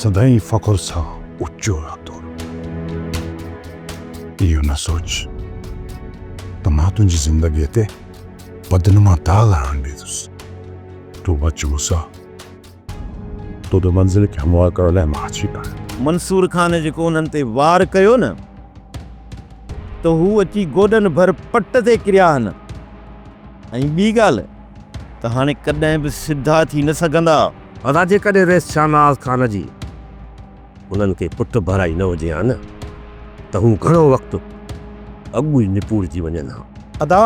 सदाई फ़ख्र सां ऊचो रहंदो। इहो न सोच त मां तुंहिंजी ज़िंदगीअ ते बदनुमा दाग़ हणणु ॾींदुसि। तूं बच मूंसां, तोॾे मंज़िल खे हमवार करण लाइ मां अची पायां। मंसूर खान जेको उन्हनि ते वार कयो न, त हू अची गोॾनि भर पट ते किरिया आहिनि। ऐं ॿी ॻाल्हि त हाणे कॾहिं बि सिधा थी न सघंदा। अदा जेकॾहिं रेस शाहनवाज़ खान जी उन्हनि खे पुट भराई न हुजे हा न, त हू घणो वक़्तु अॻु ई निपूड़जी वञनि हा। अदा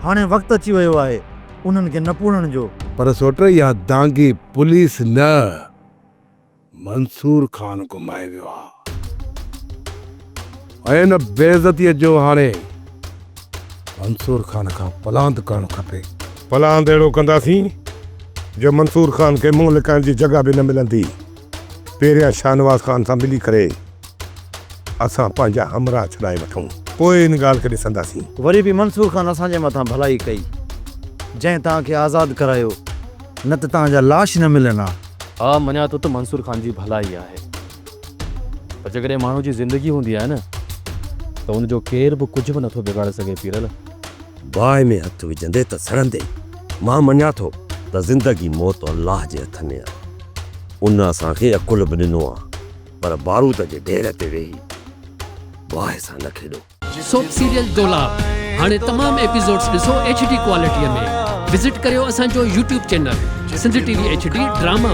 हाणे वक़्तु अची वियो आहे उन्हनि खे निपूड़ण जो। पर सोट इहा दांगी पुलिस न, मंसूर खान घुमाए वियो आहे। ऐं न बेइज़तीअ जो हाणे मंसूर खान खां पलांद करणु खपे। पलांद अहिड़ो कंदासीं जो मंसूर खान खे मुंहुं लिकाइण जी जॻह बि न मिलंदी। पहिरियां शाहनवाज़ खान सां मिली करे असां पंहिंजा हमराह छॾाए वठूं, पोइ इन ॻाल्हि खे ॾिसंदासीं। वरी बि मंसूर खान असांजे मथां भलाई कई, जंहिं तव्हांखे आज़ादु करायो, न त तव्हांजा लाश न मिलंदा। हा मञा थो त मंसूर खान जी भलाई आहे, पर जेकॾहिं माण्हू जी ज़िंदगी हूंदी आहे न, त हुनजो केर बि कुझु बि नथो बिगाड़े सघे। पीरल बाहि में हथु विझंदे त सड़ंदे। मां मञा थो त ज़िंदगी मौत अल्लाह जे हथ में आहे। उन असांखे अकुल बि ॾिनो आहे, पर बारूद जे ढेर ते वेही बाहि सां न खेॾो। सोप सीरियल डोलाप हाणे तमाम एपिसोड्स ॾिसो HD क्वालिटीअ में। विज़िट करियो असांजो YouTube channel Sindh TV HD drama.